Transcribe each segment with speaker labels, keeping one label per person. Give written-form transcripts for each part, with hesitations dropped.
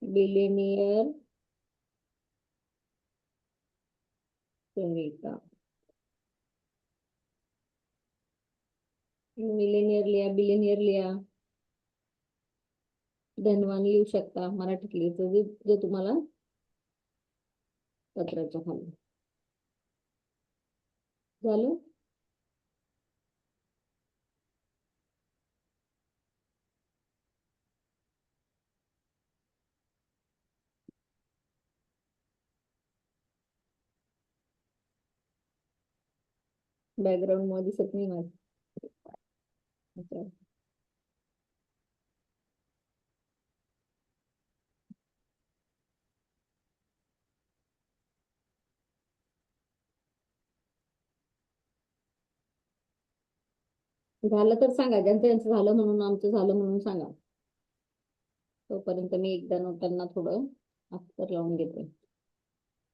Speaker 1: Billionaire Sunita, Millionaire लिहा, billionaire लिहा, धनवान लिहू शकता, मराठीत लिहायचं जे तुम्हाला पत्राच्या खाली झालं. बॅकग्राऊंड मध्ये दिसत नाही माझं. झालं तर सांगा, ज्यांचं यांचं झालं म्हणून आमचं झालं म्हणून सांगा. तोपर्यंत मी एकदा नोटांना थोडं अत्तर लावून घेते.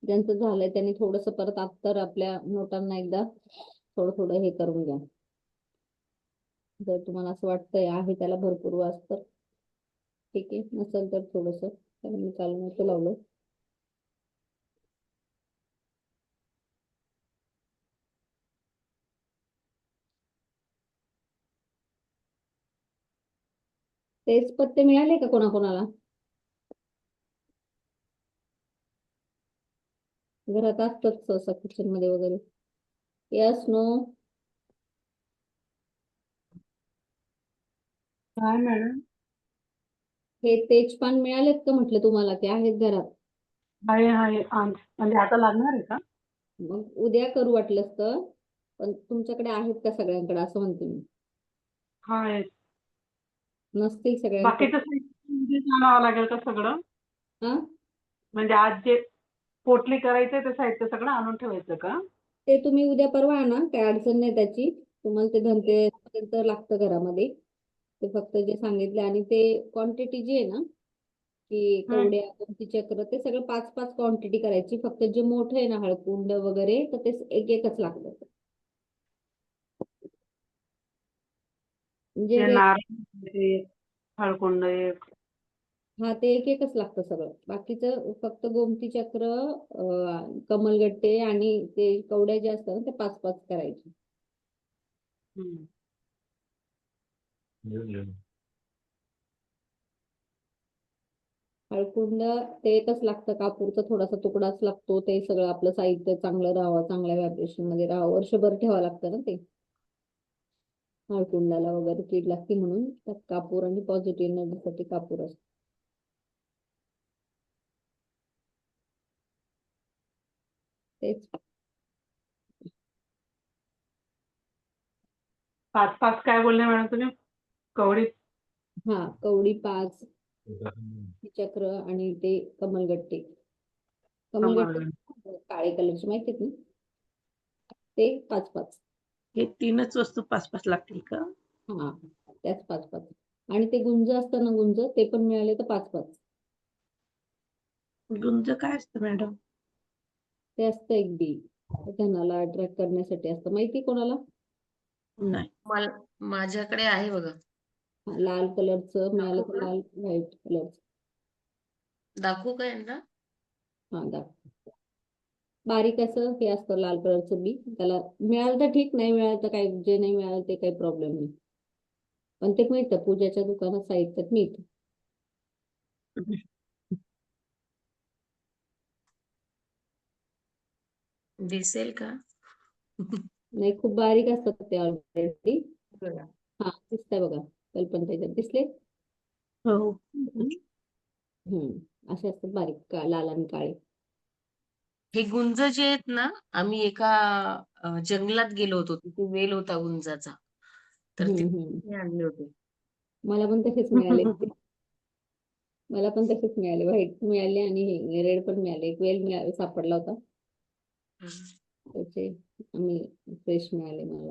Speaker 1: ज्यांचं झालंय त्यांनी थोडस परत अत्तर आपल्या नोटांना एकदा थोडं थोडं हे करून घ्या. जर तुम्हाला असं वाटतंय आहे त्याला भरपूर वास तर ठीक आहे, नसेल तर थोडस, कारण मी काल नव्हतं लावलं. तेच पत्ते मिळाले का कोणाकोणाला? घरात असतात सहसा किचन मध्ये वगैरे. Yes no?
Speaker 2: काय मॅडम?
Speaker 1: हे तेजपान मिळालेत का म्हटलं तुम्हाला, ते आहेत घरात?
Speaker 2: आहे आहे म्हणजे आता लागणार आहे का?
Speaker 1: मग उद्या करू वाटलंस तर, पण तुमच्याकडे आहेत का सगळ्यांकडे असं म्हणते मी.
Speaker 2: हा आहे.
Speaker 1: नसतील सगळ्यांकडे.
Speaker 2: बाकीचं साहित्य आणावं लागेल का सगळं?
Speaker 1: हा,
Speaker 2: म्हणजे आज जे पोटली करायचंय ते साहित्य सगळं आणून ठेवायचं का?
Speaker 1: ते तुम्ही उद्या परवा आणा, काही अडचण नाही त्याची. तुम्हाला ते धनतेरस लागतं घरामध्ये, ते फक्त जे सांगितले. आणि ते क्वांटिटी जी आहे ना, की कवड्या कोणती चक्र, ते सगळं 5-5 क्वांटिटी करायची. फक्त जे मोठं आहे ना हळकुंड वगैरे, तर ते एक एकच लागतं.
Speaker 2: ते
Speaker 1: म्हणजे
Speaker 2: नारळ एक, हळकुंड एक.
Speaker 1: हा, ते एक एकच लागतं सगळं. बाकीचं फक्त गोमती चक्र, कमलगट्टे आणि ते कवड्या जे असतात ना, ते 5-5 करायचे. हळकुंड ते एकच लागतं, कापूरचा थोडासा तुकडाच लागतो. ते सगळं आपलं साहित्य चांगलं राहावं, चांगल्या व्हायब्रेशन मध्ये राहावं, वर्षभर ठेवावं लागतं ना ते. हळकुंडाला वगैरे कीड लागते म्हणून त्यात कापूर आणि पॉझिटिव्ह एनर्जीसाठी कापूर असतो. तेच
Speaker 2: 5-5 काय बोलले मॅडम तुम्ही? कवडी?
Speaker 1: हा, कवडी 5, चक्र आणि ते कमलगट्टे. कमलगट्टे काळे कलरचे माहितीत ना, ते 5-5.
Speaker 2: हे 3च वस्तू 5-5 लागतील का?
Speaker 1: हा, त्याच 5-5. आणि ते गुंज असतं ना, गुंज ते पण मिळाले तर 5-5.
Speaker 2: गुंज काय असतं मॅडम?
Speaker 1: ते असतं एक बी, धनाला अट्रॅक्ट करण्यासाठी असतं. माहिती कोणाला?
Speaker 2: नाही.
Speaker 3: माझ्याकडे आहे बघा.
Speaker 1: लाल कलरचं मिळालं तर लाल, व्हाईट कलरचं.
Speaker 3: दाखवू का यांना?
Speaker 1: हा, बारीक असं हे असतं लाल कलरचं बी. त्याला मिळालं तर ठीक, नाही मिळालं तर काही, जे नाही मिळालं ते काही प्रॉब्लेम नाही. पण ते मिळतं पूजाच्या दुकानात, साहित्यात मिळतं.
Speaker 3: दिसेल का?
Speaker 1: नाही, खूप बारीक असतात ते ऑलरेडी. हा, दिसतंय बघा, कल्पना त्याच्यात दिसले.
Speaker 2: हो.
Speaker 1: असे असतात बारीक, लाल आणि काळे.
Speaker 3: हे गुंज जे आहेत ना, आम्ही एका जंगलात गेलो होतो, तिथे वेल होता गुंजाचा, तर ते आणले होते.
Speaker 1: मला पण तसेच मिळाले. मला पण तसेच मिळाले, व्हाईट मिळाले आणि हे रेड पण मिळाले. एक वेल मिळाले, सापडला होता त्याचे, आम्ही फ्रेश मिळाले मला.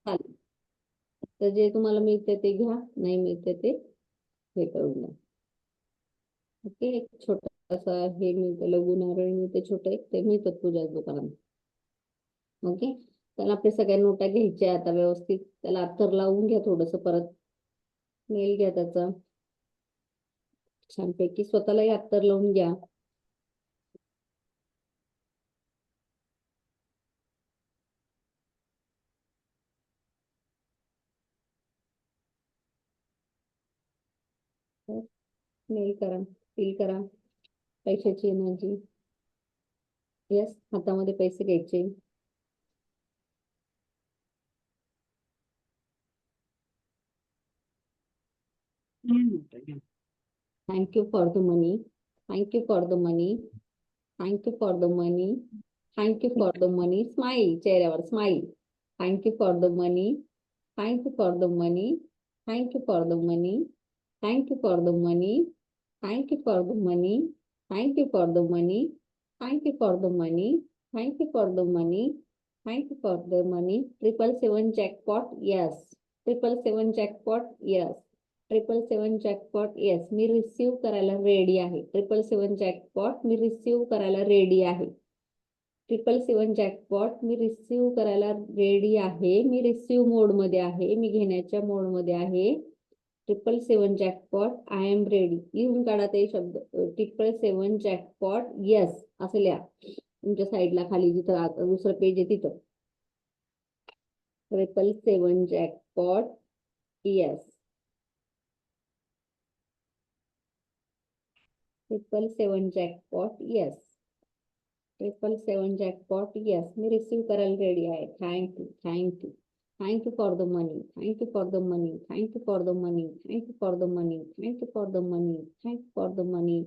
Speaker 1: चालेल, तर जे तुम्हाला मिळते ते घ्या, नाही मिळते ते हे करून द्या. ओके, एक छोटासा हे मिळतं, लघु नारळ मिळते छोटे, ते मिळतात पूजा दुकानात. ओके, त्याला आपल्या सगळ्या नोटा घ्यायच्या आता व्यवस्थित. त्याला अत्तर लावून घ्या थोडस, परत स्मेल घ्या त्याचा छानपैकी. स्वतःलाही अत्तर लावून घ्या. स्मेल करा, फील करा पैशाची एनर्जी. येस, हातामध्ये पैसे घ्यायचे. Thank you for the money. Thank you for the money. Thank you for the money. Thank you for the money. Smile चेहऱ्यावर, smile. Thank you for the money. Thank you for the money. Thank you for the money. Thank you for the money. Thank you for the money. Thank you for the money. Thank you for the money. Thank you for the money. Thank you for the money. 777 jackpot, yes. 777 jackpot, yes. 777 jackpot, yes. मी receive करायला ready आहे. 777 jackpot मी receive करायला ready आहे. 777 jackpot मी receive करायला ready आहे. मी receive मोड मध्ये आहे. मी घेण्याच्या मोड मध्ये आहे. 777 जॅकपॉट, आय एम रेडी. लिहून काढा ते शब्द. 777 जॅकपॉट, येस असं लिहा तुमच्या साईडला खाली, जिथं आता दुसरं पेज आहे तिथं. 777 jackpot, yes. 777 jackpot, yes. 777 jackpot, yes. मी रिसीव्ह करायला रेडी आहे. Thank you, thank you. Thank you for the money. Thank you for the money. Thank you for the money. Thank you for the money. Thank you for the money. Thank you for the money.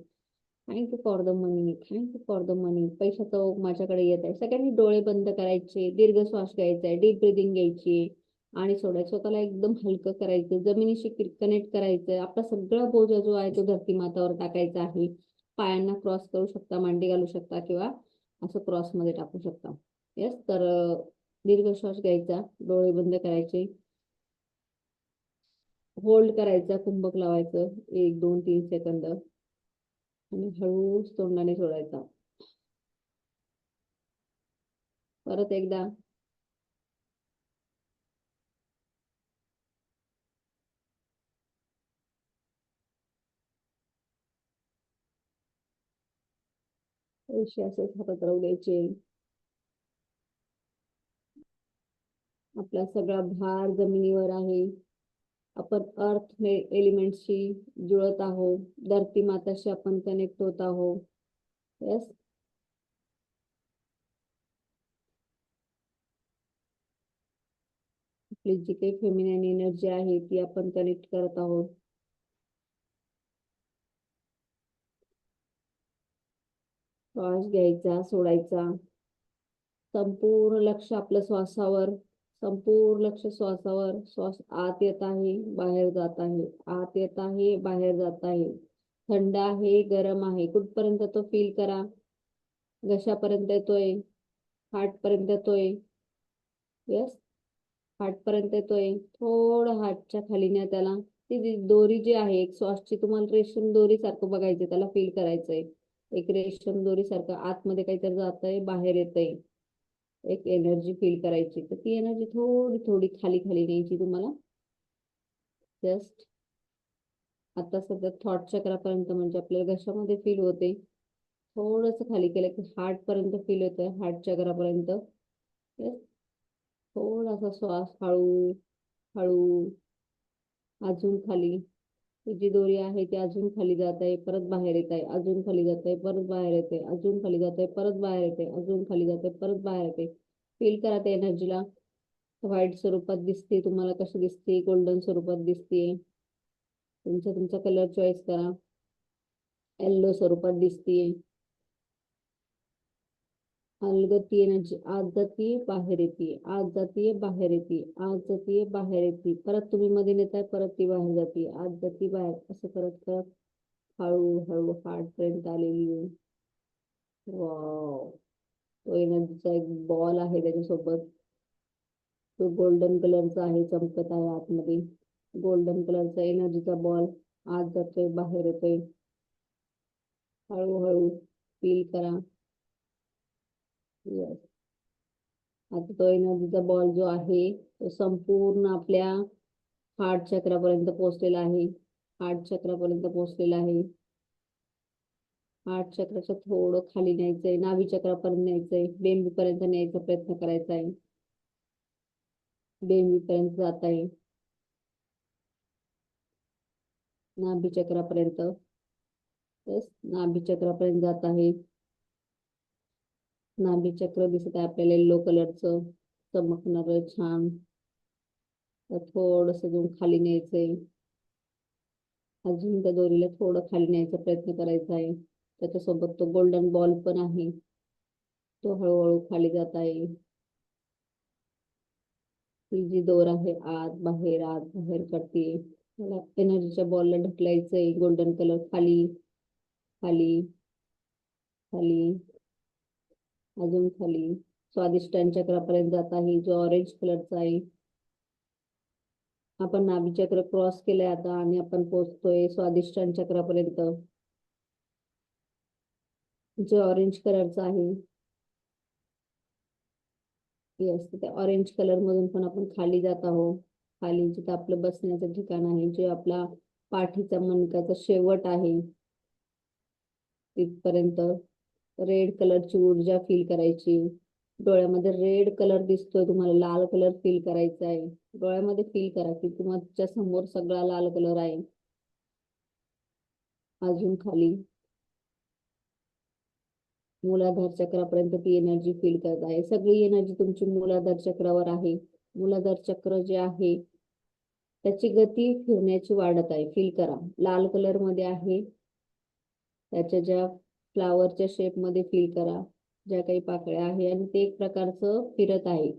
Speaker 1: Thank you for the money. Thank you for the money. पैशाचा ओघ माझ्याकडे येत आहे. सगळ्यांनी डोळे बंद करायचे, दीर्घ श्वास घ्यायचा आहे, डीप ब्रिदिंग घ्यायची आणि सोडायचं. स्वतःला एकदम हलकं करायचं, जमिनीशी कनेक्ट करायचं. आपला सगळा बोजा जो आहे तो धरती मातावर टाकायचा आहे. पायांना क्रॉस करू शकता, मांडी घालू शकता किंवा असं क्रॉस मध्ये टाकू शकता. येस. तर दीर्घ श्वास घ्यायचा, डोळे बंद करायचे, होल्ड करायचा, कुंभक लावायचं 1 2 3 सेकंद आणि हळूच तोंडाने सोडायचा. परत एकदा. पैसे असेच हातात राहू द्यायचे. आपला सगळा भार जमिनीवर आहे. आपण अर्थ एलिमेंटशी जुळत आहोत. धरती माताशी आपण कनेक्ट होत आहोत. येस. आपली जी काही फेमिनाईन एनर्जी आहे ती आपण कनेक्ट करत आहोत. श्वास घ्यायचा, सोडायचा. संपूर्ण लक्ष आपलं श्वासावर, संपूर्ण लक्ष श्वासावर. श्वास आत येत आहे, बाहेर जात आहे, आत येत आहे, बाहेर जात आहे. थंड आहे, गरम आहे, कुठपर्यंत तो फील करा. घशापर्यंत येतोय, हार्ट पर्यंत येतोय. यस, हार्ट पर्यंत येतोय. थोडं हार्टच्या खाली न्या त्याला. ती दोरी जी आहे एक श्वासची, तुम्हाला रेशम दोरी सारखं बघायचं, त्याला फील करायचंय. एक रेशम दोरी सारखं आतमध्ये काहीतरी जातंय, बाहेर येतंय. एक एनर्जी फील करायची. तर ती एनर्जी थोडी थोडी खाली खाली न्यायची तुम्हाला. जस्ट आता सध्या थॉट चक्रापर्यंत, म्हणजे आपल्याला घशामध्ये फील होते. थोडस खाली केलं की हार्ट पर्यंत फील होतंय, हार्ट चक्रापर्यंत. थोडासा श्वास हळू हळू अजून खाली. जी दोरी आहे ती अजून खाली जात आहे, परत बाहेर येत आहे, अजून खाली जात आहे, परत बाहेर येते, अजून खाली जात आहे, परत बाहेर येते, अजून खाली जात आहे, परत बाहेर येते. फील करा त्या एनर्जीला. व्हाईट स्वरूपात दिसते तुम्हाला, कशी दिसते, गोल्डन स्वरूपात दिसते. तुमचा कलर चॉईस करा. येल्लो स्वरूपात दिसते. अलगद ती एनर्जी आत जातीये, बाहेर येते, आत जातीये, बाहेर येते, आत जातीये, बाहेर येते. परत तुम्ही मध्ये नेताय, परत ती बाहेर जाते, आत जाती, बाहेर. असं करत करत हळू हळू हार्ट पर्यंत आलेली आहे. वाव. तो एनर्जीचा एक बॉल आहे त्याच्यासोबत. तो गोल्डन कलरचा आहे, चमकत आहे आतमध्ये. गोल्डन कलरचा एनर्जीचा बॉल आत जातोय, बाहेर येतोय. हळूहळू फील करा. येस. आता तो एनर्जीचा बॉल जो आहे तो संपूर्ण आपल्या हार्ट चक्रापर्यंत पोहोचलेला आहे. हार्ट चक्रापर्यंत पोहोचलेला आहे. हार्ट चक्राच्या थोडं खाली न्यायचंय, नाभी चक्रापर्यंत न्यायचंय, बेंबीपर्यंत न्यायचा प्रयत्न करायचा आहे. बेंबीपर्यंत जात आहे, नाभी चक्रापर्यंत. नाभी चक्रापर्यंत जात आहे. नाभी चक्र दिसत आहे आपल्याला येलो कलरचं चमकणार छान. थोडस अजून खाली न्यायचंय. अजून त्या दोरीला थोडं खाली न्यायचा प्रयत्न करायचा आहे. त्याच्यासोबत तो गोल्डन बॉल पण आहे, तो हळूहळू खाली जात आहे. ही जी दोर आहे आत बाहेर करते, त्याला एनर्जीच्या बॉलला ढकलायचंय. गोल्डन कलर खाली खाली खाली, अजून खाली स्वादिष्टान चक्रापर्यंत जात आहे, जो ऑरेंज कलरचा आहे. आपण नाभी चक्र क्रॉस केलंय आता आणि आपण पोहोचतोय स्वादिष्टान चक्रापर्यंत, जे ऑरेंज कलरचा आहे. येस, त्या ऑरेंज कलर मधून पण आपण खाली जात आहोत. खाली जिथं आपलं बसण्याचं ठिकाण आहे, जे आपला पाठीचा मणक्याचा शेवट आहे, तिथपर्यंत रेड कलरची ऊर्जा फील करायची. डोळ्यामध्ये रेड कलर दिसतोय तुम्हाला, लाल कलर फील करायचा आहे. डोळ्यामध्ये फील करा की तुमच्या समोर सगळा लाल कलर आहे. अजून खाली मूलाधार चक्रापर्यंत ती एनर्जी फील करत आहे. सगळी एनर्जी तुमची मूलाधार चक्रावर आहे. मूलाधार चक्र जे आहे त्याची गती फिरण्याची वाढत आहे. फील करा, लाल कलर मध्ये आहे. त्याच्या ज्या फ्लावरच्या शेप मध्ये फील करा, ज्या काही पाकळ्या आहे, आणि ते एक प्रकारचं फिरत आहे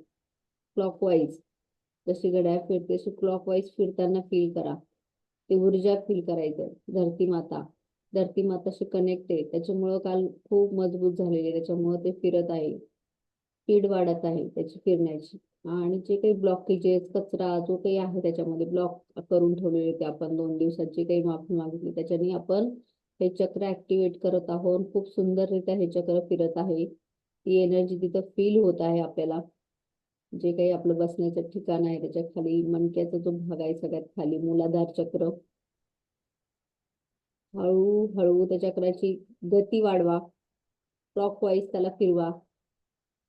Speaker 1: क्लॉकवाईज. जशी घड्याळ फिरते तशी क्लॉकवाईज फिरताना फील करा. ती ऊर्जा फील करायचं. धरती माताशी कनेक्ट आहे, त्याच्यामुळं काल खूप मजबूत झालेली, त्याच्यामुळं ते फिरत आहे. स्पीड वाढत आहे त्याची फिरण्याची. आणि जे काही ब्लॉकेजेस, कचरा जो काही आहे त्याच्यामध्ये ब्लॉक करून ठेवलेले, ते आपण 2 दिवसाची काही माफी मागितली, त्याच्याने आपण हे चक्र ऍक्टिव्हेट करत आहोत. खूप सुंदररित्या हे चक्र फिरत आहे. ती एनर्जी तिथं फील होत आहे आपल्याला. जे काही आपलं बसण्याचं ठिकाण आहे त्याच्या खाली मणक्याचा जो भाग आहे सगळ्यात खाली, मूलाधार चक्र, हळूहळू त्या चक्राची गती वाढवा. क्लॉकवाईज त्याला फिरवा.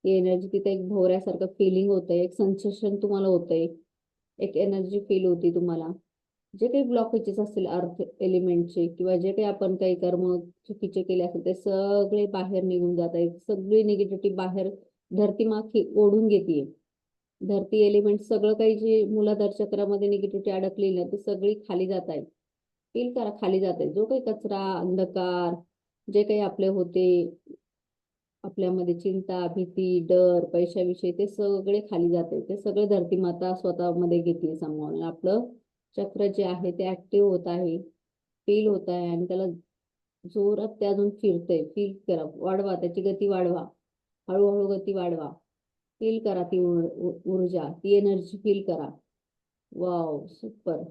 Speaker 1: ही एनर्जी तिथे एक भोवऱ्यासारखं फिलिंग होतंय, एक सेन्सेशन तुम्हाला होतंय, एक एनर्जी फील होती तुम्हाला. जे काही ब्लॉकेजेस असतील अर्थ एलिमेंटचे, किंवा जे काही आपण काही कर्म चुकीचे केले असेल, ते सगळे बाहेर निघून जात आहेत. सगळी निगेटिव्हिटी बाहेर धरती मागे ओढून घेते. धरती एलिमेंट सगळं काही जे मूलाधार चक्रामध्ये निगेटिव्हिटी अडकलेली ना, ती सगळी खाली जात आहे. फील करा, खाली जात आहे. जो काही कचरा, अंधकार, जे काही आपले होते आपल्यामध्ये चिंता, भीती, डर, पैशाविषयी, ते सगळे खाली जाते. ते सगळे धरती माता स्वतःमध्ये घेतली सामावून. आपलं चक्र जे आहे ते ऍक्टिव्ह होत आहे, फील होत आहे, आणि त्याला जोरात ते अजून फिरतंय. फील करा, वाढवा त्याची गती, वाढवा, हळूहळू गती वाढवा. फील करा ती ऊर्जा, ती एनर्जी फील करा. Wow, super.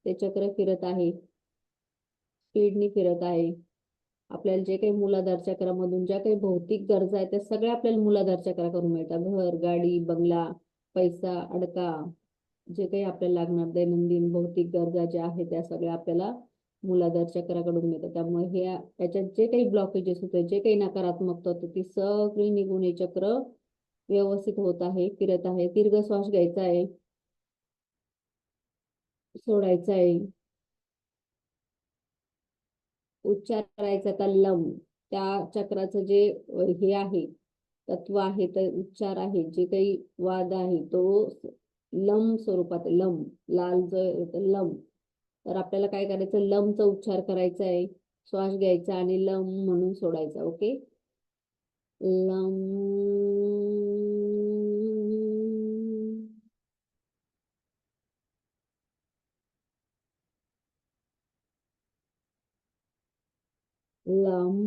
Speaker 1: ते चक्र फिरत आहे, स्पीडनी फिरत आहे. आपल्याला जे काही मूलाधार चक्रामधून ज्या काही भौतिक गरजा आहेत त्या सगळ्या आपल्याला मूलाधार चक्राकडून मिळतात. घर, गाडी, बंगला, पैसा, अडका, जे काही आपल्याला लागणार दैनंदिन भौतिक गरजा ज्या आहेत त्या सगळ्या आपल्याला मूलाधार चक्राकडून मिळतात. त्यामुळे हे याच्यात जे काही ब्लॉकेजेस होते, जे काही नकारात्मकता होती, ती सगळी निघून हे चक्र व्यवस्थित होत आहे, फिरत आहे. दीर्घ श्वास घ्यायचा आहे, सोडायचा आहे. उच्चार करायचा आता लम. त्या चक्राचं जे हे आहे, तत्व आहे, तर उच्चार आहे, जे काही वाद आहे तो लम स्वरूपात, लम, लाल जो येतं लम. तर आपल्याला काय करायचं, लमचा उच्चार करायचा आहे. श्वास घ्यायचा आणि लम म्हणून सोडायचा. Okay, lump. Lump.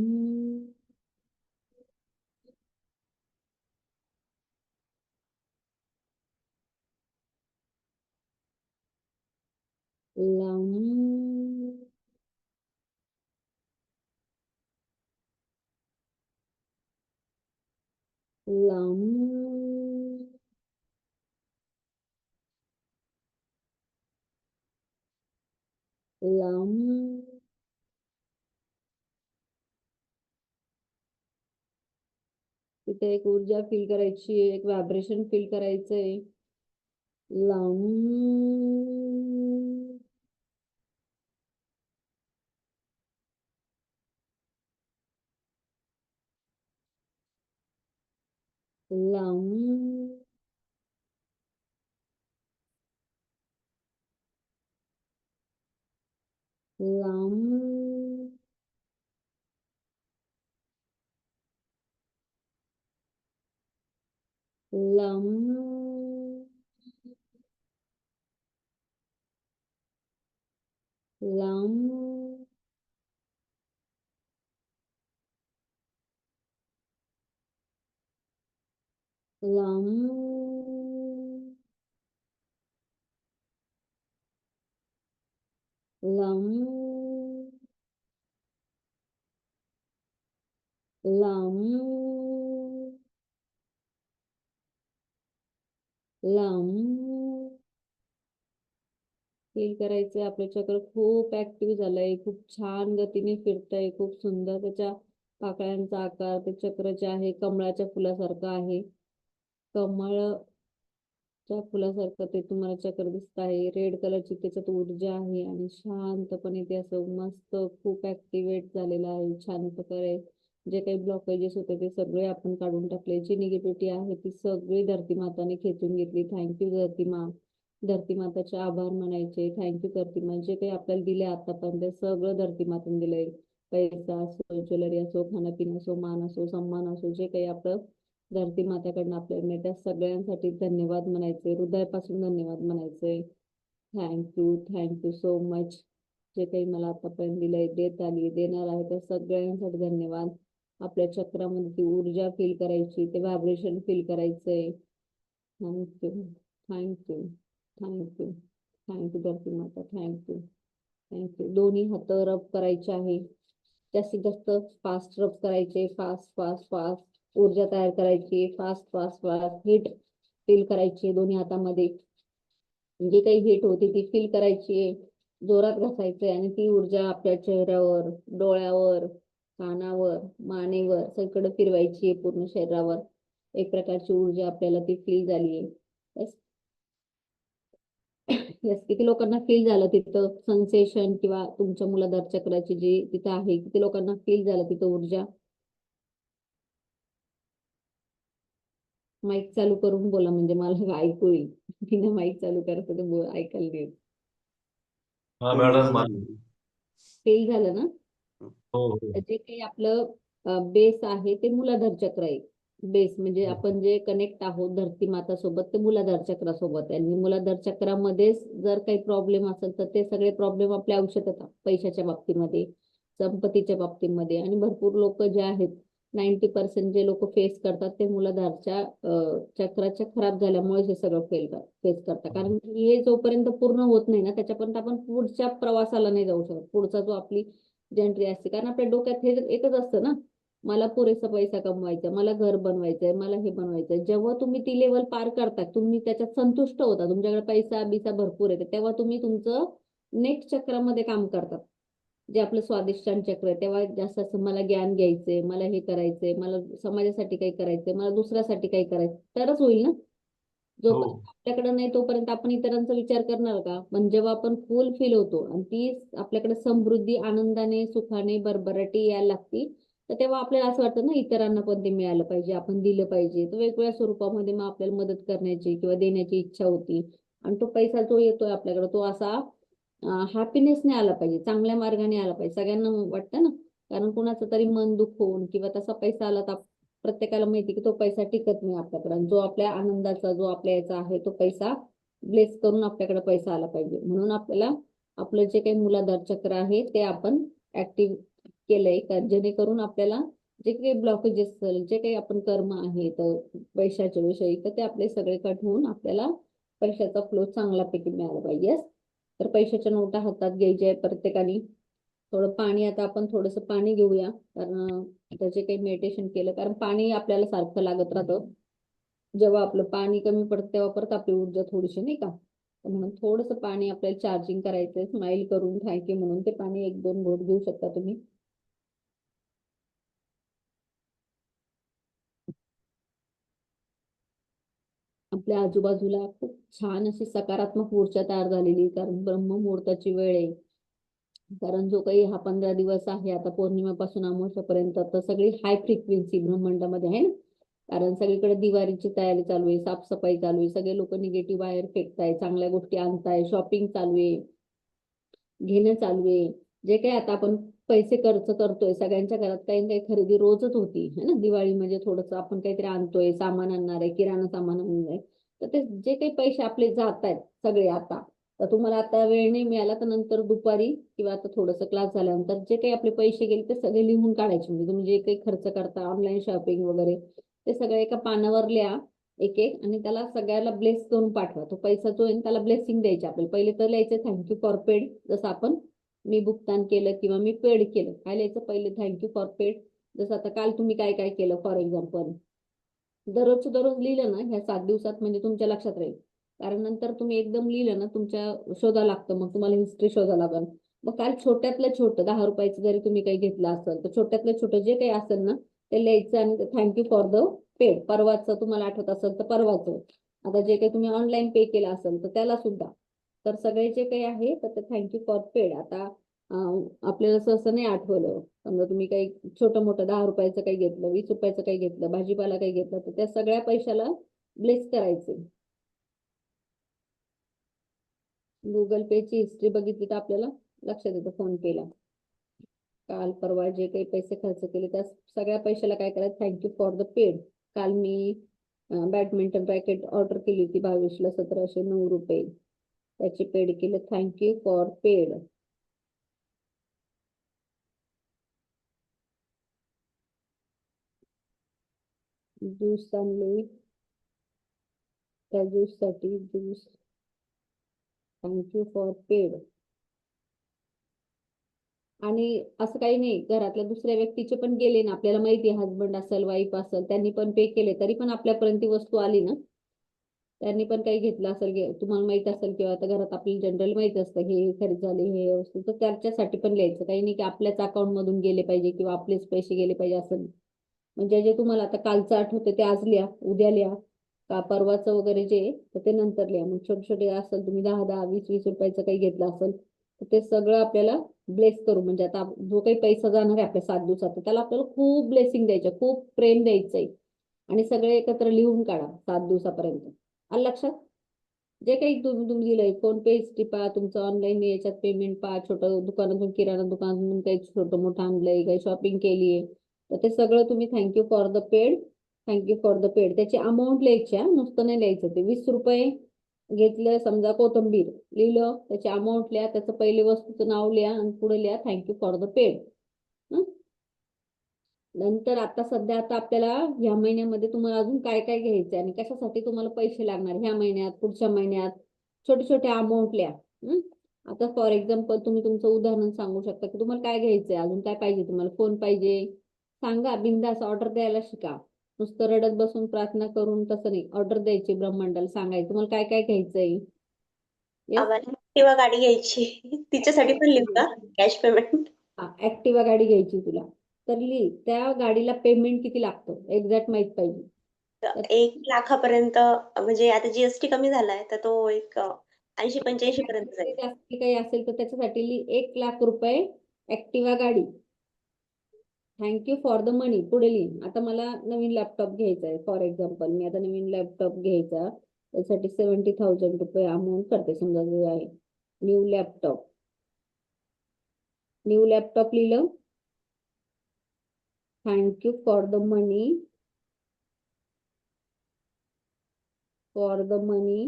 Speaker 1: Lump. Lump. lam. तिथे एक ऊर्जा फील करायची, एक व्हायब्रेशन फील करायचंय. lam. lam. lam. lam. lam. lam. lam. lam. lam. Feel करायचंय आपलं चक्र खूप ऍक्टिव्ह झालंय, खूप छान गतीने फिरतंय, खूप सुंदर त्याच्या पाकळ्यांचा आकार, ते चक्र जे आहे कमळाच्या फुलासारखं आहे. कमळच्या फुलासारखं ते तुम्हाला चक्र दिसत आहे. रेड कलरची त्याच्यात ऊर्जा आहे आणि शांतपणे ते असं मस्त खूप ऍक्टिव्हेट झालेलं आहे. छान प्रकारे जे काही ब्लॉकेजेस होते ते सगळे आपण काढून टाकले. जी निगेटिव्हिटी आहे ती सगळी धरती माताने खेचून घेतली. थँक्यू धरती मा. धरती माताचे आभार मानायचे. थँक्यू धरती मा. जे काही आपल्याला दिले आतापर्यंत सगळं धरती मातेने दिलंय. पैसा असो, ज्वेलरी असो, खाणं असो, मान असो, सन्मान असो, जे काही आपलं धरती मातेकडनं आपल्याला मिळतं सगळ्यांसाठी धन्यवाद म्हणायचे. हृदयापासून धन्यवाद म्हणायचे. Thank you so much. जे काही मला आतापर्यंत दिलंय, देत आली, देणार आहे त्या सगळ्यांसाठी धन्यवाद. आपल्या चक्रामध्ये ती ऊर्जा फील करायची, ते व्हायब्रेशन फील करायचंय. थँक्यू थँक्यू थँक्यू थँक्यू धरती माता. थँक्यू. दोन्ही हात रब करायचे आहे. जास्तीत जास्त फास्ट रब करायचे. फास्ट ऊर्जा तयार करायची. फास्ट हीट फील करायची दोन्ही हातामध्ये. जी काही हीट होती ती फील करायची. जोरात घासायचंय आणि ती ऊर्जा आपल्या चेहऱ्यावर, डोळ्यावर, कानावर, मानेवर सगळीकडे फिरवायची पूर्ण शरीरावर. एक प्रकारची ऊर्जा आपल्याला ती फील झाली. यस, किती लोकांना फील झालं तिथं सेन्सेशन किंवा तुमच्या मूलाधार चक्राची जी तिथं आहे, किती लोकांना फील झालं तिथं ऊर्जा? माईक चालू करून बोला म्हणजे मला ऐकू येईल. तिने माईक चालू करायचं ते ऐकायला नाही.
Speaker 4: हा मॅडम.
Speaker 1: फील झालं ना?
Speaker 4: हो.
Speaker 1: जे काही आपलं बेस आहे ते मूलाधार चक्र आहे. बेस म्हणजे आपण जे कनेक्ट आहोत धरती माता सोबत ते मूलाधार चक्रासोबत आहे. आणि मूलाधार चक्रामध्येच जर काही प्रॉब्लेम असेल तर ते सगळे प्रॉब्लेम आपल्या आयुष्यात पैशाच्या बाबतीमध्ये, संपत्तीच्या बाबतीमध्ये. आणि भरपूर लोक जे आहेत 90% जे लोक फेस करतात ते मूलाधारच्या चक्राच्या खराब झाल्यामुळे हे सगळं फेस करतात. कारण हे जोपर्यंत पूर्ण होत नाही ना त्याच्यापर्यंत आपण पुढच्या प्रवासाला नाही जाऊ शकत. पुढचा जो आपली एंट्री असते, कारण आपल्या डोक्यात हे एकच असतं ना, मला पुरेसा पैसा कमवायचा, मला घर बनवायचंय, मला हे बनवायचंय. जेव्हा तुम्ही ती लेवल पार करता, तुम्ही त्याच्यात संतुष्ट होता, तुमच्याकडे पैसा बिसा भरपूर येते, तेव्हा तुम्ही तुमचं नेक्स्ट चक्रामध्ये काम करतात, जे आपलं स्वादिष्टान चक्र आहे. तेव्हा जास्त असं मला ज्ञान घ्यायचंय, मला हे करायचंय, मला समाजासाठी काही करायचंय, मला दुसऱ्यासाठी काही करायचं, तरच होईल ना. जोपर्यंत आपल्याकडे नाही तोपर्यंत आपण इतरांचा विचार करणार का? पण जेव्हा आपण फुल फील होतो आणि ती आपल्याकडे समृद्धी, आनंदाने, सुखाने, भरभराटी यायला लागती, तर तेव्हा आपल्याला असं वाटतं ना इतरांना पण ते मिळालं पाहिजे, आपण दिलं पाहिजे. तर वेगवेगळ्या स्वरूपामध्ये मग आपल्याला मदत करण्याची किंवा देण्याची इच्छा होती. आणि तो पैसा जो येतोय आपल्याकडे तो असा हॅपीनेसने आला पाहिजे, चांगल्या मार्गाने आला पाहिजे. सगळ्यांना वाटतं ना, कारण कुणाचं तरी मन दुखवून किंवा तसा पैसा आला तर प्रत्येकाला माहिती की तो पैसा टिकत नाही आपल्याकडे. जो आपल्या आनंदाचा, जो आपल्या याचा आहे तो पैसा ब्लेस करून आपल्याकडे पैसा आला पाहिजे. म्हणून आपल्याला आपलं जे काही मूलाधार चक्र आहे ते आपण ऍक्टिव्ह केलंय का, जेणेकरून आपल्याला जे काही ब्लॉकेजेस असेल, जे काही आपण कर्म आहे तर पैशाच्या विषयी, तर ते आपले सगळे कट होऊन आपल्याला पैशाचा फ्लो चांगल्यापैकी मिळाला पाहिजे. तर पैशाच्या नोटा हातात घ्यायच्या आहे प्रत्येकाने. थोडं पाणी, आता आपण थोडंसं पाणी घेऊया, कारण त्याचे काही मेडिटेशन केलं, कारण पाणी आपल्याला सारखं लागत राहतं. जेव्हा आपलं पाणी कमी पडतं तेव्हा परत आपली ऊर्जा थोडीशी नाही का तर म्हणून थोडंसं पाणी आपल्याला चार्जिंग करायचंय, स्माइल करून थँक्यू म्हणून ते पाणी 1-2 घोट घेऊ शकता तुम्ही. आपल्या आजूबाजूला खूप छान अशी सकारात्मक ऊर्जा तयार झालेली आहे, कारण ब्रह्ममुहूर्ताची वेळ आहे. कारण जो काही हा 15 दिवस आहे आता पौर्णिमेपासून अमावस्यापर्यंत, तर सगळी हाय फ्रिक्वेन्सी ब्रह्मांडामध्ये आहे ना. कारण सगळीकडे दिवाळीची तयारी चालू आहे, साफसफाई चालू आहे, सगळे लोक निगेटिव्ह बाहेर फेकताय, चांगल्या गोष्टी आणताय, शॉपिंग चालू आहे, घेणं चालू आहे. जे काही आता आपण पैसे खर्च करतोय, सगळ्यांच्या घरात काही ना काही खरेदी रोजच होती है ना. दिवाळी म्हणजे थोडंसं आपण काहीतरी आणतोय, सामान आणणार आहे, किराणा सामान आणणार आहे, तर ते जे काही पैसे आपले जात आहेत सगळे आता, तर तुम्हाला आता वेळ नाही मिळाला तर नंतर दुपारी किंवा आता थोडंसं क्लास झाल्यानंतर जे काही आपले पैसे गेले ते सगळे लिहून काढायचे. म्हणजे तुम्ही जे काही खर्च करता ऑनलाईन शॉपिंग वगैरे, ते सगळं एका पानावर लिहा एक एक, आणि त्याला सगळ्याला ब्लेस करून पाठवा. तो पैसा जो आहे त्याला ब्लेसिंग द्यायची. आपल्याला पहिले तर लिहायचं थँक्यू फॉर पेड, जसं आपण मी भुगतान केलं किंवा मी पेड केलं, काय लिहायचं पहिले थँक्यू फॉर पेड. जसं आता काल तुम्ही काय काय केलं फॉर एक्झाम्पल, दररोजचं दररोज लिहिलं ना ह्या 7 दिवसात, म्हणजे तुमच्या लक्षात राहील. कारण नंतर तुम्ही एकदम लिहिलं ना तुमच्या शोधा लागतं, मग तुम्हाला हिस्ट्री शोधा लागेल. मग काल छोट्यातलं छोटं 10 रुपयाचं जरी तुम्ही काही घेतलं असेल तर छोट्यातलं छोटं जे काही असेल ना ते लिहायचं आणि थँक्यू फॉर द पेड. परवाचं तुम्हाला आठवत असेल तर परवाचं, आता जे काही तुम्ही ऑनलाईन पे केलं असेल तर त्याला सुद्धा. तर सगळे जे काही आहे तर ते थँक्यू फॉर पेड. आता आपल्याला सहसं नाही आठवलं, समजा तुम्ही काही छोटं मोठं 10 रुपयाचं काही घेतलं, 20 रुपयाचं काही घेतलं, भाजीपाला काही घेतलं, तर त्या सगळ्या पैशाला ब्लेस करायचे. गुगल पेची हिस्ट्री बघितली तर आपल्याला लक्षात येतं फोन पेला काल परवा जे काही पैसे खर्च केले त्या सगळ्या पैशाला काय करायचं थँक्यू फॉर द पेड. काल मी बॅडमिंटन रॅकेट ऑर्डर केली होती 22ला 1709 रुपये, त्याची पेड केलं थँक्यू फॉर पेड. ज्यूस आणले, त्या ज्यूस साठी ज्यूस थँक्यू फॉर पेड. आणि असं काही नाही, घरातल्या दुसऱ्या व्यक्तीचे पण गेले ना, आपल्याला माहिती आहे हजबंड असेल वाईफ असेल त्यांनी पण पे केले तरी पण आपल्यापर्यंत ती वस्तू आली ना, त्यांनी पण काही घेतलं असेल, तुम्हाला माहित असेल किंवा आता घरात आपल्याला जनरल माहित असतं हे खरेदी झाली हे वस्तू, तर त्याच्यासाठी पण लिहायचं. काही नाही की आपल्याच अकाउंट मधून गेले पाहिजे किंवा आपलेच पैसे गेले पाहिजे असं नाही. म्हणजे जे तुम्हाला आता कालचं आठवतं ते आज लिहा, उद्या लिहा, का परवाचं वगैरे जे तर ते नंतर लिहा. मग छोटे छोटे असेल, तुम्ही 10-10, 20-20 रुपयाचं काही घेतलं असेल तर ते सगळं आपल्याला ब्लेस करू. म्हणजे आता जो काही पैसा जाणार आहे आपल्या 7 दिवसात त्याला आपल्याला खूप ब्लेसिंग द्यायचं, खूप प्रेम द्यायचंय, आणि सगळे एकत्र लिहून काढा 7 दिवसापर्यंत. आलं लक्षात? जे काही तुम्ही दिलंय फोन पे टिपा, तुमचं ऑनलाईन याच्यात पेमेंट पहा, छोटं दुकानातून किराणा दुकानातून काही छोटं मोठं आणलंय, काही शॉपिंग केलीये, तर ते सगळं तुम्ही thank you for the paid, thank you for the paid. त्याची अमाऊंट लिहायची, नुसतं नाही लिहायचं. ते 20 रुपये घेतलं समजा कोथिंबीर, लिहिलं त्याची अमाऊंट लिहा, त्याचं पहिले वस्तूचं नाव लिहा आणि पुढे लिहा थँक्यू फॉर द पेड. नंतर आता सध्या आता आपल्याला ह्या महिन्यामध्ये तुम्हाला अजून काय काय घ्यायचंय आणि कशासाठी तुम्हाला पैसे लागणार ह्या महिन्यात पुढच्या महिन्यात, छोटे छोटे अमाऊंट लिहा. आता फॉर एक्झाम्पल तुम्ही तुमचं उदाहरण सांगू शकता की तुम्हाला काय घ्यायचंय, अजून काय पाहिजे, तुम्हाला फोन पाहिजे, सांगा, बिंदास ऑर्डर द्यायला शिका. नुसतं रडत बसून प्रार्थना करून तसं नाही, ऑर्डर द्यायची, ब्रह्मांडाला सांगायचं तुम्हाला काय काय घ्यायचंय. येस,
Speaker 5: आम्हाला तेव्हा गाडी घ्यायची तिच्यासाठी पण लिहू का कॅश पेमेंट?
Speaker 1: ऍक्टिवा गाडी घ्यायची तुला, तर लिही त्या गाडीला पेमेंट किती लागतं एक्झॅक्ट माहित पाहिजे.
Speaker 5: 1 लाखापर्यंत, म्हणजे आता जीएसटी कमी झालाय तर तो एक 80-85 पर्यंत जाईल.
Speaker 1: जास्ती काही असेल तर त्याच्यासाठी 1 लाख रुपये ऍक्टिवा गाडी. थँक्यू फॉर द मनी पुढे लिही. आता मला नवीन लॅपटॉप घ्यायचा आहे, फॉर एक्झाम्पल मी आता नवीन लॅपटॉप घ्यायचा, त्यासाठी 70,000 रुपये अमाऊंट करते समजा जो आहे. न्यू लॅपटॉप, न्यू लॅपटॉप लिहिलं, thank you for the money, for the money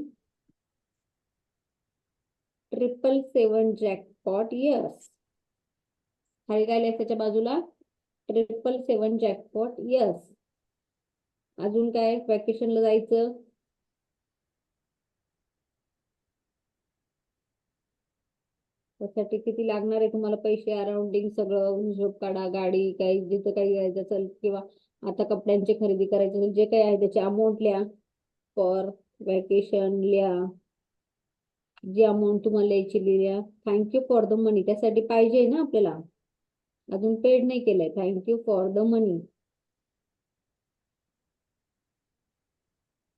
Speaker 1: 777 jackpot yes. खाली काय लिहायचं त्याच्या बाजूला 777 जॅकपॉट यस. अजून काय, वॅकेशनला जायचं, त्यासाठी किती लागणार आहे तुम्हाला पैसे, अराउंडिंग सगळं हिशोब काढा. गाडी काही जिथं काही घ्यायचं असेल किंवा आता कपड्यांची खरेदी करायची असेल, जे काही आहे त्याची अमाऊंट लिहा, फॉर वॅकेशन लिहा, जी अमाऊंट तुम्हाला द्यायची लिहिल्या. थँक्यू फॉर द मनी, त्यासाठी पाहिजे ना आपल्याला, अजून पेड नाही केलंय. Thank you for the money.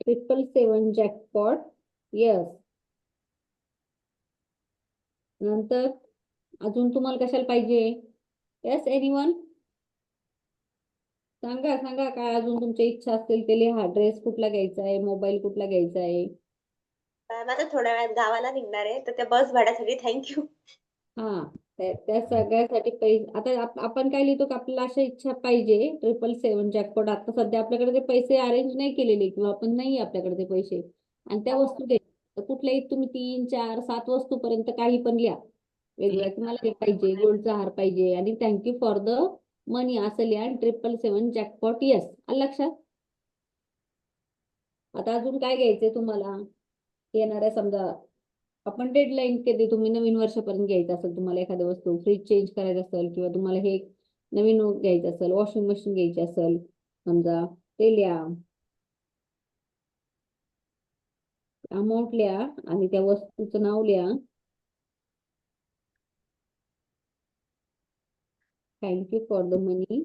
Speaker 1: 777 jackpot. Yes. नंतर अजून तुम्हाला कशाला पाहिजे? Yes anyone? सांगा सांगा, काय अजून तुमच्या इच्छा असतील ते लिहा. ड्रेस कुठला घ्यायचा आहे, मोबाईल कुठला घ्यायचा आहे?
Speaker 5: मॅम आता थोड्या वेळात गावाला निघणार आहे, तर त्या बस भाड्यासाठी थँक्यू.
Speaker 1: हा, त्या सगळ्यासाठी पैसे. आता आपण काय लिहितो, की आपल्याला अशा इच्छा पाहिजे. 777 जॅकपॉट. आता सध्या आपल्याकडे ते पैसे अरेंज नाही केलेले, किंवा आपण नाही आपल्याकडे ते पैसे, आणि त्या वस्तू घ्यायच्या. तर कुठल्याही तुम्ही 3, 4, 7 वस्तू पर्यंत काही पण लिहा वेगवेगळ्या, की मला हे पाहिजे, गोल्डचा हार पाहिजे, आणि थँक्यू फॉर द मनी असं लिहा, आणि 777 जॅकपॉट. येस, आलं लक्षात? आता अजून काय घ्यायचंय तुम्हाला? येणाऱ्या समजा आपण डेडलाईन कधी, तुम्ही नवीन वर्षापर्यंत घ्यायचं असेल, तुम्हाला एखादी वस्तू फ्रीज चेंज करायचं असेल, किंवा तुम्हाला हे नवीन घ्यायचं असेल, वॉशिंग मशीन घ्यायची असेल समजा, ते लिहा, अमाऊंट लिहा, आणि त्या वस्तूचं नाव लिहा. थँक्यू फॉर द मनी.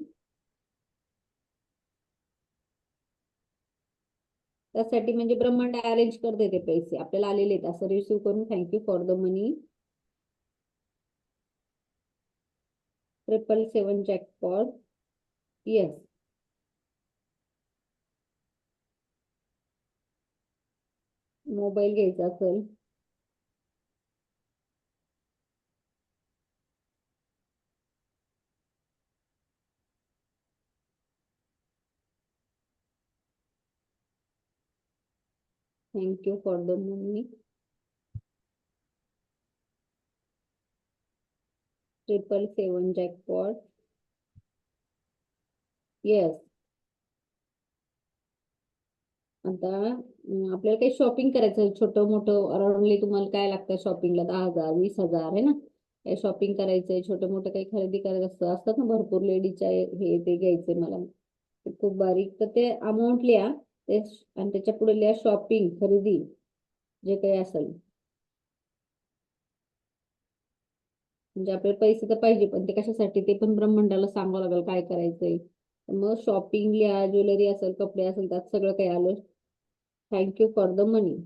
Speaker 1: त्यासाठी म्हणजे ब्रह्मांड अरेंज करते ते पैसे आपल्याला आलेले आहेत असं रिसिव्ह करून. Thank you for the money. 777 jackpot. Yes. Mobile घ्यायचा असेल, thank you for the money. 777 jackpot. Yes. आता आपल्याला काही शॉपिंग करायचं, छोटं मोठं अराउंडली तुम्हाला काय लागतं शॉपिंगला? 10,000, 20,000 आहे ना. काही शॉपिंग करायचंय, छोटं मोठं काही खरेदी करायचं असतात ना भरपूर लेडीजच्या, हे ते घ्यायचे मला, ते खूप बारीक. तर ते अमाऊंट लिहा, ते आणि त्याच्या पुढे लिहा शॉपिंग, खरेदी, जे काही असेल. म्हणजे आपल्याला पैसे तर पाहिजे, पण ते कशासाठी ते पण ब्रह्मांडाला सांगावं लागेल काय करायचंय. मग शॉपिंग लिहा, ज्वेलरी असेल, कपडे असेल, त्यात सगळं काही आलं. Thank you for the money.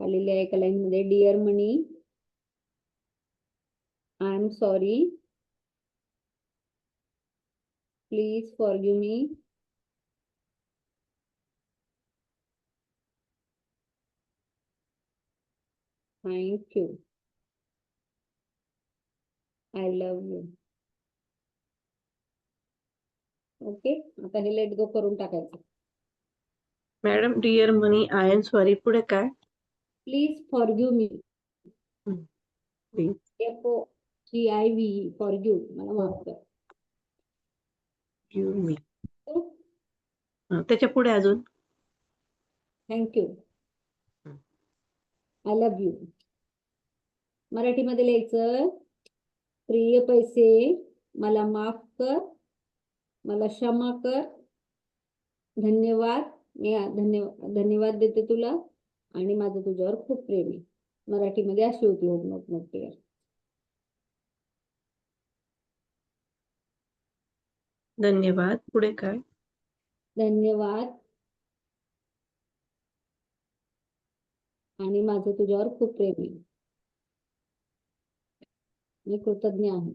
Speaker 1: आलेल्या एका लाईन मध्ये, dear money, I am sorry, please forgive me, thank you, I love you. Okay, आता हे लेट गो करून टाकायचं.
Speaker 6: Madam dear money, I am sorry, पुढे काय?
Speaker 1: Please forgive me.
Speaker 6: Please
Speaker 1: FORGIVE, forgive, मला माफ कर.
Speaker 6: Give me. त्याच्या पुढे अजून
Speaker 1: थँक्यू, आय लव्ह यू. मराठीमध्ये लिहायचं, प्रिय पैसे, मला माफ कर, मला क्षमा कर, धन्यवाद, मी धन्यवाद देते तुला, आणि माझं तुझ्यावर खूप प्रेम आहे. मराठीमध्ये अशी होती होप नोट नोट क्लिअर.
Speaker 6: धन्यवाद, पुढे काय?
Speaker 1: धन्यवाद, आणि माझं तुझ्यावर खूप प्रेम आहे, मी कृतज्ञ आहे.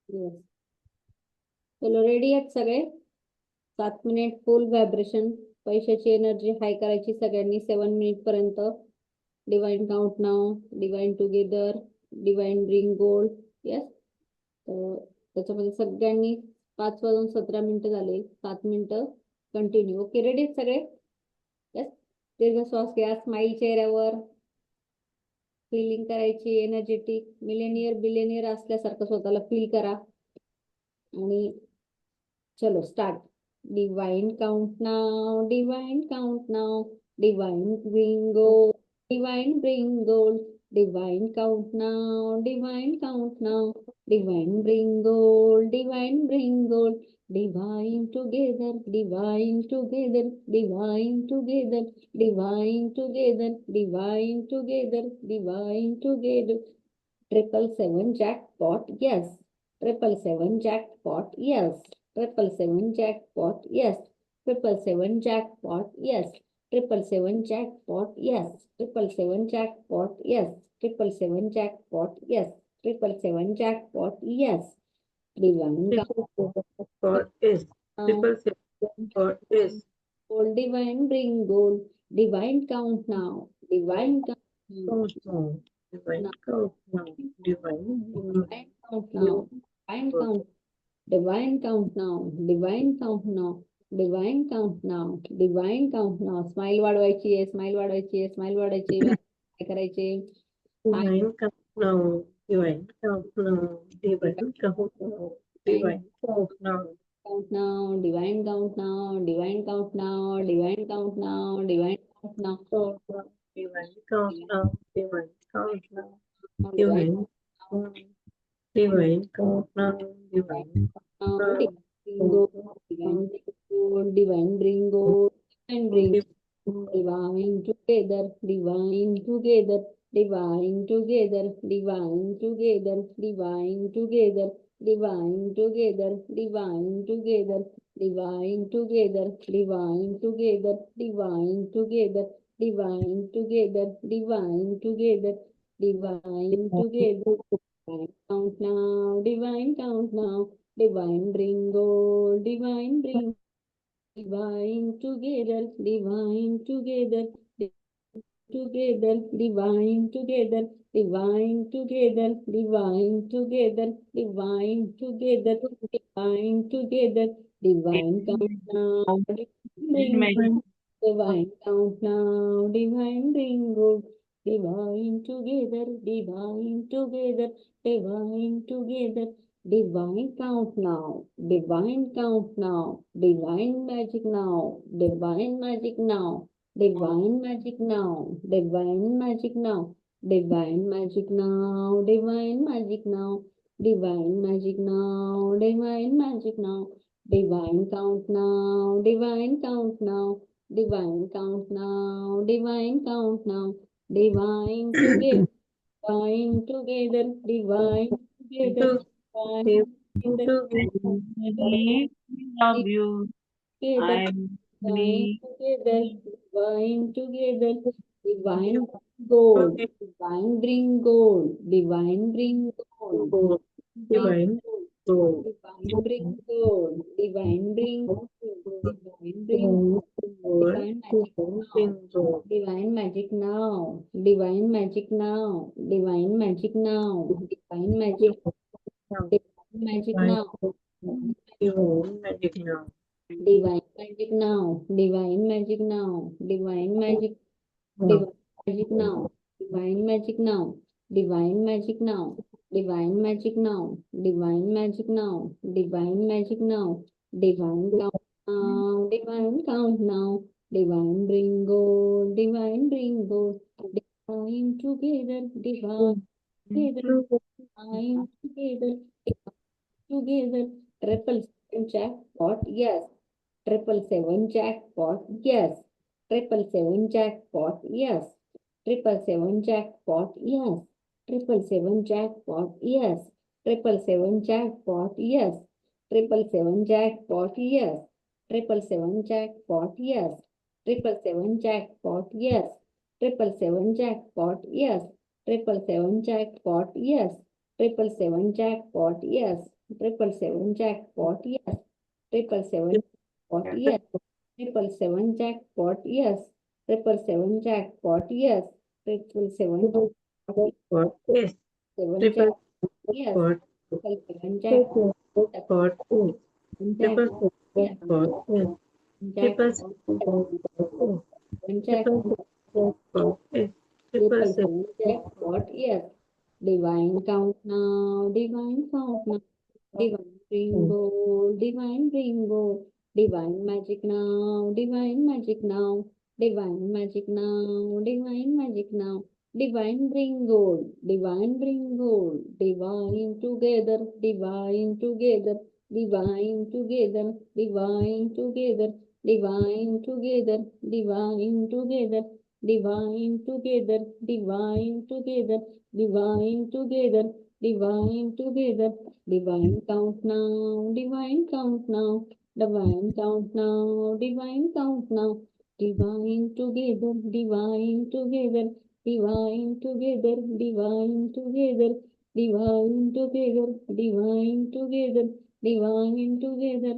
Speaker 1: Yes. चलो, रेडी आहेत सगळे? 7 मिनिट फुल व्हायब्रेशन, पैशाची एनर्जी हाय करायची सगळ्यांनी 7 मिनिट पर्यंत. डिवाइन काउंट नाव, divine together, divine bring gold. Yes. तर त्याच्यामध्ये सगळ्यांनी 5 वाजून 17 मिनिटं झाले, 7 मिनिटं कंटिन्यू. ओके, रेडी आहेत सगळे? येस. दीर्घ श्वास घ्या, स्माईल चेहऱ्यावर, फिलिंग करायची एनर्जेटिक, मिलेनियर बिलेनियर असल्यासारखं स्वतःला फील करा. आणि चलो start. Divine count now, divine count now, divine bring gold, divine bring gold, divine count now, divine count now, divine bring gold, divine bring gold, divine together, divine together, divine together, divine together, divine together, divine together. 777 jackpot, yes. 777 jackpot, yes. 777 jackpot, yes. 777 jackpot, yes. 777 jackpot, yes. 777 jackpot, yes. 777 jackpot, yes. 777 jackpot, yes. Divine
Speaker 6: Jackpot is.
Speaker 1: count
Speaker 6: 777 jackpot is.
Speaker 1: gold, divine bring gold, divine count now, divine count now,
Speaker 6: Count now. Divine count now. Divine
Speaker 1: divine count now, divine count. Divine count now, divine count now, divine count now, divine count now. Smile वाढवायची आहे, smile वाढवायची आहे, smile वाढवायची आहे. काय करायचे?
Speaker 6: divine count now. Divine count now. Divine count now. Divine count now.
Speaker 1: Count now, divine count now, divine count now, divine count now, divine count now,
Speaker 6: Count now. Divine count now. Divine count now.
Speaker 1: divine
Speaker 6: Divine count now. Divine
Speaker 1: now,
Speaker 6: count
Speaker 1: divine divine bring gold, divine bring divine together, divine together, divine together, divine together, divine together, divine together, divine together, divine together, divine together, divine together, divine together, divine together, divine together, divine count now, divine count now, divine bring gold, divine bring divine together, divine together, together, divine together, divine together, divine together, divine together, divine together, divine count now, divine divine count now, divine bring good, divine together, divine together, divine together, divine count now, divine count now, divine magic now, divine magic now, divine magic now, divine magic now, divine magic now, divine magic now, divine magic now, divine magic now, divine count now, divine count now, divine count now, divine count now, divine together, divine together, divine together, divine together,
Speaker 2: love you.
Speaker 1: together,
Speaker 2: I'm
Speaker 1: divine together, divine together, divine gold, divine bring gold, divine bring gold,
Speaker 6: divine gold.
Speaker 1: divine bring gold, divine bring gold, divine bring divine magic now, divine magic now, divine magic now, divine magic now, divine magic, divine magic now,
Speaker 6: Divine magic now.
Speaker 1: divine magic now, divine magic now, divine magic now, divine magic now, divine magic now, divine magic now, divine magic now, divine magic now, divine count now, divine bring gold, divine bring gold, divine together, divine together, divine together, together, 777 jackpot, yes. 777 jackpot, yes. 777 jackpot, yes. 777 jackpot, yes. 777 jackpot, yes. 777 jackpot, yes. 777 jackpot, yes. 777 jackpot, yes. 777 jackpot, yes. 777 jackpot, yes. 777 jackpot, yes. 777 jackpot, yes. 777 jackpot, yes. 777 jackpot, yes. 777 jackpot, yes. 777 jackpot, yes. 777
Speaker 6: What is
Speaker 1: jackpot, yes.
Speaker 6: what
Speaker 1: 777 jackpot,
Speaker 6: what is triple what is triple what is triple
Speaker 1: jackpot, yes. Divine count now, divine count now, divine bring gold, divine bring gold, Divine magic now, divine magic now, divine magic now, divine magic now. Divine bring gold, divine bring gold, divine together, divine together, divine together, divine together, divine together, divine together, divine together, divine together, divine together, divine together, divine count now, divine count now, divine count now, divine count now, divine together, divine together, divine together, divine together, divine together, divine together, divine together,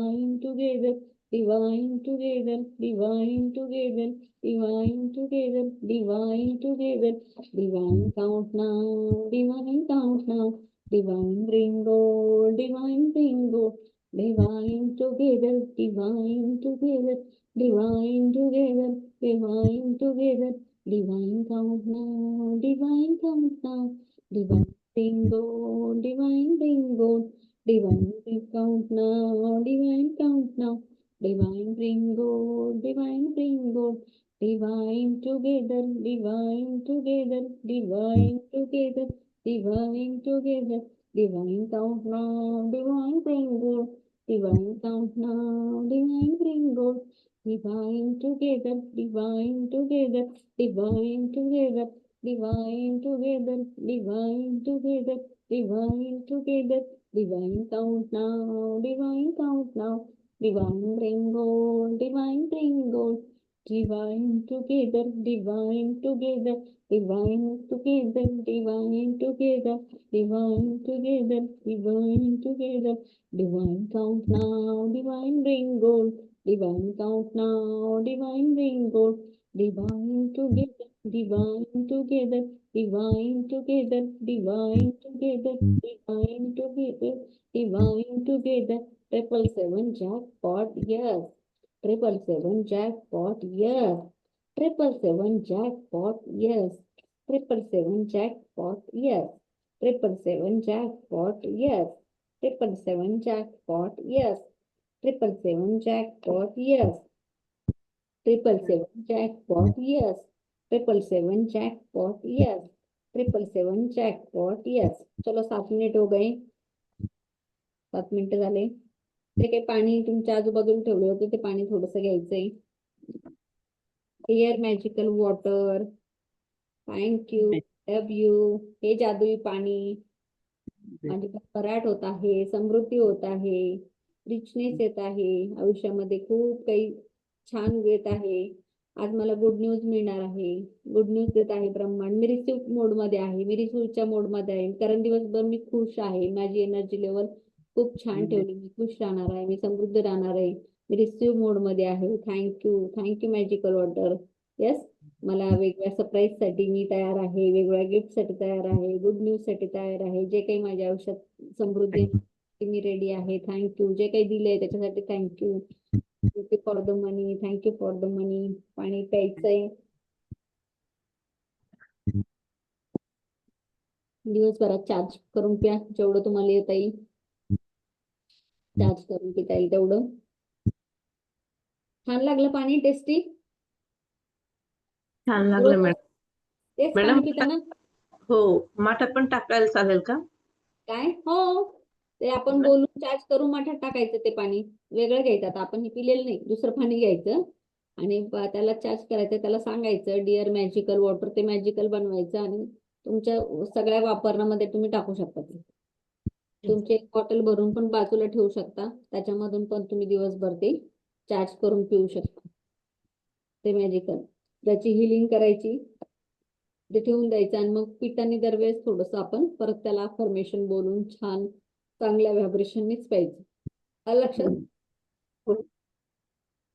Speaker 1: divine together, divine together, divine together, divine together, divine together, divine count now, divine count now, divine bring gold, divine bring gold, divine together, divine together, divine together, divine together, divine count now, divine count now, divine bingo, divine bingo, divine count now, divine count now, divine bingo, divine bingo, divine together, divine together, divine together, divine together, divine count now, divine bingo, divine count now, divine bingo, divine together, divine together, divine together, divine together, divine together, divine together, divine count now, divine count now, divine bring gold, divine bring gold, divine together, divine together, divine together, divine together, divine together, divine together, divine count now, divine bring gold, divine count now, divine bring gold, divine together, divine together, divine together, divine together, divine together, divine together, 777 jackpot, yes. 777 jackpot, yes. 777 jackpot, yes. 777 jackpot, yes. 777 jackpot, yes. 777 jackpot, yes. 777 jackpot, yes. 777 jackpot, yes. 777 jackpot, yes. 777 jackpot, yes. चलो 7 minute हो गए. 7 मिनिटं झाले. ते काही पाणी तुमच्या आजूबाजूला ठेवले होते ते पाणी थोडस घ्यायचंय. Air magical water, thank you, love you. हे जादुई पाणी माझी भरभराट होत आहे, समृद्धी होत आहे, रिचनेस येत आहे, आयुष्यामध्ये खूप काही छान येत आहे. आज मला गुड न्यूज मिळणार आहे, गुड न्यूज देत आहे ब्रह्मांड. मी रिसिव्ह मोड मध्ये आहे, मी रिसिव्हच्या मोड मध्ये आहे, कारण दिवसभर मी खुश आहे. माझी एनर्जी लेवल खूप छान ठेवली, मी खुश राहणार आहे, मी समृद्ध राहणार आहे, मी रिसिव्ह मोड मध्ये आहे. Thank you, thank you magical water. Yes, मला वेगळ्या सरप्राईज साठी मी तयार आहे, वेगवेगळ्या गिफ्ट साठी तयार आहे, गुड न्यूज साठी तयार आहे. जे काही माझ्या आयुष्यात समृद्धी मी रेडी आहे. थँक्यू. जे काही दिलंय त्याच्यासाठी thank you. Thank you for the money, thank you for the money. पाणी प्यायचंय. दिवसभरात चार्ज करून प्या, जेवढं तुम्हाला येता येईल चार्ज करून पिता येईल तेवढं. छान लागलं पाणी, टेस्टी.
Speaker 6: छान लागलं मॅडम.
Speaker 1: तेच
Speaker 6: मॅडम,
Speaker 1: पाणी पिताना
Speaker 6: हो, माठा पण टाकायला चालेल का?
Speaker 1: काय? हो, ते आपण बोलून चार्ज करून माठात टाकायचं. ते पाणी वेगळं घ्यायचं. आता आपण हे पिलेलं नाही, दुसरं पाणी घ्यायचं आणि त्याला चार्ज करायचं. त्याला सांगायचं डिअर मॅजिकल वॉटर, ते मॅजिकल बनवायचं आणि तुमच्या सगळ्या वापरण्यामध्ये तुम्ही टाकू शकता. ते तुमचे एक बॉटल भरून पण बाजूला ठेवू शकता, त्याच्यामधून पण तुम्ही दिवसभर ते चार्ज करून पिऊ शकता. ते मॅजिकल त्याची हिलिंग करायची, ते ठेवून द्यायचं आणि मग पितानी दरवेळेस थोडस आपण परत त्याला अफर्मेशन बोलून छान चांगल्या व्हायब्रेशननीच प्यायचं. आलं लक्षात?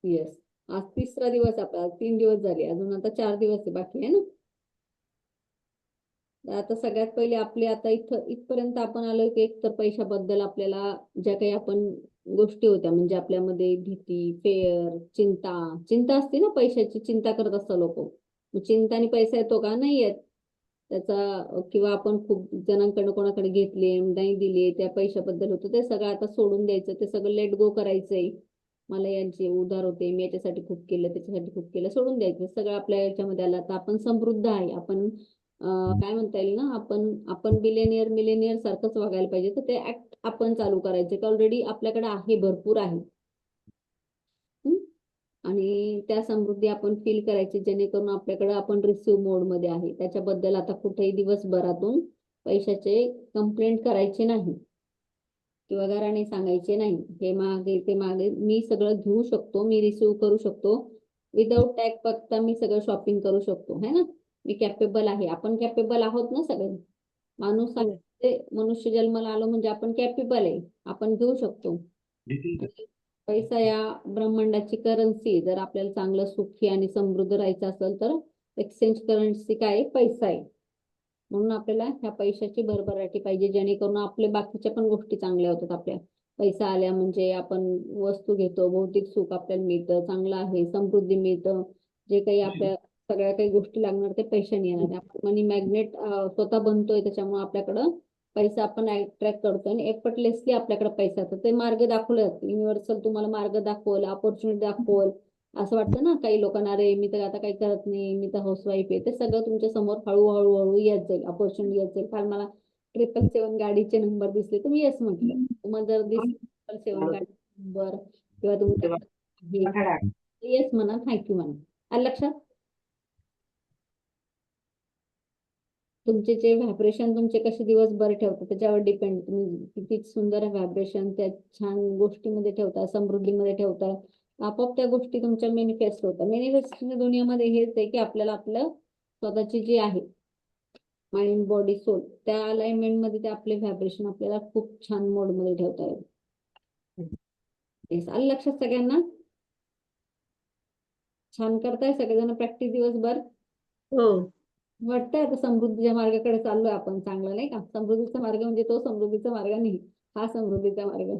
Speaker 1: येस. आज 3रा दिवस आपला, 3 दिवस झाले, अजून आता 4 दिवस आहे बाकी आहे ना. आता सगळ्यात पहिले आपले आता इथपर्यंत आपण आलो की एक तर पैशाबद्दल आपल्याला ज्या काही आपण गोष्टी होत्या, म्हणजे आपल्यामध्ये भीती, फेअर, चिंता असते ना, पैशाची चिंता करत असतात लोक. चिंताने पैसा येतो का? नाही येत. त्याचा किंवा आपण खूप जणांकडे कोणाकडे घेतले, नाही दिले, त्या पैशाबद्दल होतं, ते सगळं आता सोडून द्यायचं. ते सगळं लेट गो करायचंय. मला यांचे उधार होते, मी याच्यासाठी खूप केलं, त्याच्यासाठी खूप केलं, सोडून द्यायचं. सगळं आपल्या याच्यामध्ये आलं तर आपण समृद्ध आहे. आपण काय म्हणता येईल ना, आपण बिलेनियर मिलेनियर सारखंच वागायला पाहिजे. तर ते ऍक्ट आपण चालू करायचे, ऑलरेडी आपल्याकडे आहे, भरपूर आहे. हम्म? आणि त्या समृद्धी आपण फील करायची, जेणेकरून आपल्याकडे आपण रिसिव्ह मोड मध्ये आहे. त्याच्याबद्दल आता कुठेही दिवसभरातून पैशाचे कंप्लेंट करायचे नाही किंवा घराने सांगायचे नाही, हे मागे ते मागे, मी सगळं घेऊ शकतो, मी रिसिव्ह करू शकतो, विदाऊट टॅग बघता मी सगळं शॉपिंग करू शकतो, है ना. मी कॅपेबल आहे. आपण कॅपेबल आहोत ना सगळे. माणूस
Speaker 6: हो.
Speaker 1: आहे, मनुष्य जन्माला आलो म्हणजे आपण कॅपेबल आहे, आपण घेऊ शकतो. आणि पैसा या ब्रह्मांडाची करन्सी. जर आपल्याला चांगलं सुखी आणि समृद्ध राहायचं असेल तर एक्सचेंज करन्सी काय आहे? पैसा आहे. म्हणून आपल्याला ह्या पैशाची भरभराटी पाहिजे, जेणेकरून आपले बाकीच्या पण गोष्टी चांगल्या होतात. आपल्या पैसा आल्या म्हणजे आपण वस्तू घेतो, भौतिक सुख आपल्याला मिळतं, चांगलं आहे, समृद्धी मिळतं. जे काही आपल्या सगळ्या काही गोष्टी लागणार ते पैशाने येणार. आपण मनी मॅग्नेट स्वतः बनतोय, त्याच्यामुळे आपल्याकडं पैसा आपण अट्रॅक्ट करतोय आणि एफर्टलेसली आपल्याकडे पैसा येतो. ते मार्ग दाखवले जातात. युनिव्हर्सल तुम्हाला मार्ग दाखवल, ऑपॉर्च्युनिटी दाखवल. असं वाटतं ना काही लोकांना, अरे मी तर आता काही करत नाही, मी तर हाऊसवाईफ आहे. ते सगळं तुमच्या समोर हळूहळू हळू येत जाईल, ऑपॉर्च्युनिटी येत जाईल. काल मला 777 गाडीचे नंबर दिसले, तुम्ही येस म्हटलं. तुम्हाला जर दिसले 777 गाडी नंबर किंवा तुमच्या येस म्हणा, थँक्यू म्हणा. आलं लक्षात? तुमचे जे व्हायब्रेशन तुमचे कसे दिवसभर ठेवतात त्याच्यावर डिपेंड. तुम्ही किती सुंदर व्हायब्रेशन त्या छान गोष्टीमध्ये ठेवता, समृद्धीमध्ये ठेवता, आपोआप त्या गोष्टी तुमच्या मॅनिफेस्ट होतात. मॅनिफेस्टेशन दुनियामध्ये हेच आहे की आपल्याला आपलं स्वतःची जी आहे माइंड बॉडी सोल, त्या अलाइनमेंट मध्ये ते आपले व्हायब्रेशन आपल्याला खूप छान मोड मध्ये ठेवता येईल. आलं लक्षात सगळ्यांना? छान करताय सगळेजण प्रॅक्टिस दिवसभर.
Speaker 6: हो.
Speaker 1: वाटतंय आता समृद्धीच्या मार्गाकडे चाललोय आपण, चांगलं नाही का. समृद्धीचा मार्ग म्हणजे तो समृद्धीचा मार्ग नाही, हा समृद्धीचा मार्ग.